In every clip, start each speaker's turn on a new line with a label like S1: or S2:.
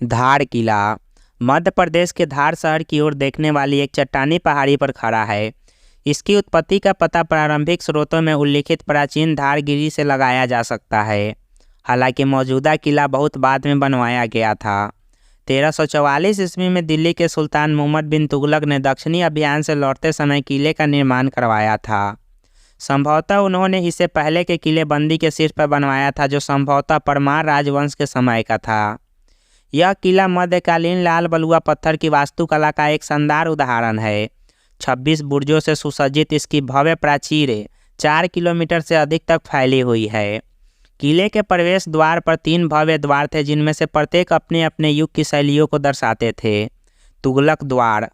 S1: धार किला मध्य प्रदेश के धार शहर की ओर देखने वाली एक चट्टानी पहाड़ी पर खड़ा है। इसकी उत्पत्ति का पता प्रारंभिक स्रोतों में उल्लिखित प्राचीन धारगिरी से लगाया जा सकता है। हालांकि मौजूदा किला बहुत बाद में बनवाया गया था। 1344 ईस्वी में दिल्ली के सुल्तान मुहम्मद बिन तुगलक ने दक्षिणी अभियान से लौटते समय किले का निर्माण करवाया था। संभवतः उन्होंने इसे पहले के किलेबंदी के शीर्ष पर बनवाया था, जो संभवतः परमार राजवंश के समय का था। यह किला मध्यकालीन लाल बलुआ पत्थर की वास्तुकला का एक शानदार उदाहरण है। 26 बुर्जों से सुसज्जित इसकी भव्य प्राचीर 4 किलोमीटर से अधिक तक फैली हुई है। किले के प्रवेश द्वार पर 3 भव्य द्वार थे, जिनमें से प्रत्येक अपने अपने युग की शैलियों को दर्शाते थे। तुगलक द्वार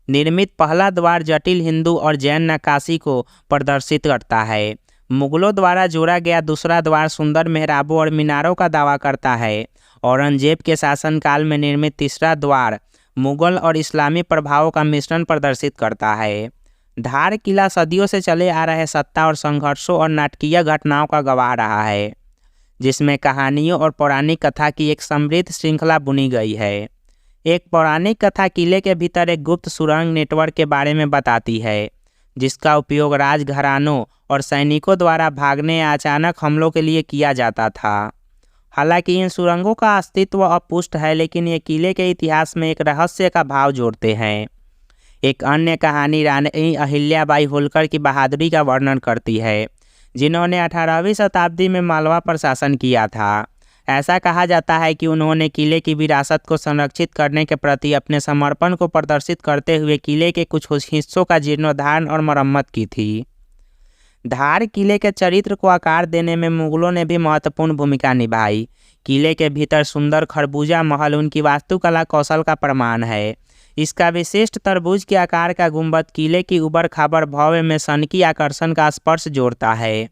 S1: निर्मित पहला द्वार जटिल हिंदू और जैन नक्काशी को प्रदर्शित करता है। मुगलों द्वारा जोड़ा गया दूसरा द्वार सुंदर मेहराबों और मीनारों का दावा करता है। औरंगजेब के शासनकाल में निर्मित तीसरा द्वार मुगल और इस्लामी प्रभावों का मिश्रण प्रदर्शित करता है। धार किला सदियों से चले आ रहे सत्ता और संघर्षों और नाटकीय घटनाओं का गवाह रहा है, जिसमें कहानियों और पौराणिक कथा की एक समृद्ध श्रृंखला बुनी गई है। एक पौराणिक कथा किले के भीतर एक गुप्त सुरंग नेटवर्क के बारे में बताती है, जिसका उपयोग राजघरानों और सैनिकों द्वारा भागने या अचानक हमलों के लिए किया जाता था। हालांकि इन सुरंगों का अस्तित्व अपुष्ट है, लेकिन ये किले के इतिहास में एक रहस्य का भाव जोड़ते हैं। एक अन्य कहानी रानी अहिल्याबाई होलकर की बहादुरी का वर्णन करती है, जिन्होंने 18वीं शताब्दी में मालवा पर शासन किया था। ऐसा कहा जाता है कि उन्होंने किले की विरासत को संरक्षित करने के प्रति अपने समर्पण को प्रदर्शित करते हुए किले के कुछ हिस्सों का जीर्णोद्धार और मरम्मत की थी। धार किले के चरित्र को आकार देने में मुगलों ने भी महत्वपूर्ण भूमिका निभाई। किले के भीतर सुंदर खरबूजा महल उनकी वास्तुकला कौशल का प्रमाण है। इसका विशिष्ट तरबूज के आकार का गुंबद किले की उबड़ खाबड़ भव्य में सनकी आकर्षण का स्पर्श जोड़ता है।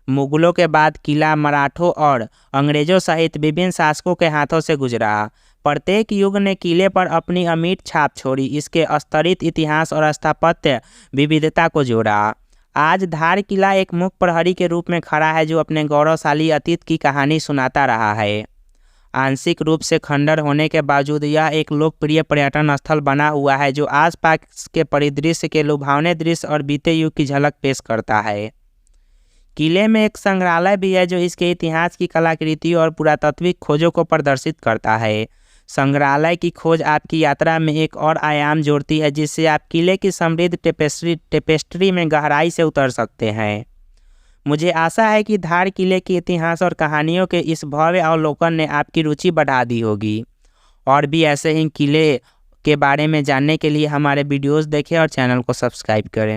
S1: मुगलों के बाद किला मराठों और अंग्रेजों सहित विभिन्न शासकों के हाथों से गुजरा। प्रत्येक युग ने किले पर अपनी अमिट छाप छोड़ी, इसके स्तरित इतिहास और स्थापत्य विविधता को जोड़ा। आज धार किला एक मुख्य प्रहरी के रूप में खड़ा है, जो अपने गौरवशाली अतीत की कहानी सुनाता रहा है। आंशिक रूप से खंडर होने के बावजूद यह एक लोकप्रिय पर्यटन स्थल बना हुआ है, जो आसपास के परिदृश्य के लुभावने दृश्य और बीते युग की झलक पेश करता है। किले में एक संग्रहालय भी है, जो इसके इतिहास की कलाकृतियों और पुरातात्विक खोजों को प्रदर्शित करता है। संग्रहालय की खोज आपकी यात्रा में एक और आयाम जोड़ती है, जिससे आप किले की समृद्ध टेपेस्ट्री में गहराई से उतर सकते हैं। मुझे आशा है कि धार किले के इतिहास और कहानियों के इस भव्य अवलोकन ने आपकी रुचि बढ़ा दी होगी। और भी ऐसे ही किले के बारे में जानने के लिए हमारे वीडियोस देखें और चैनल को सब्सक्राइब करें।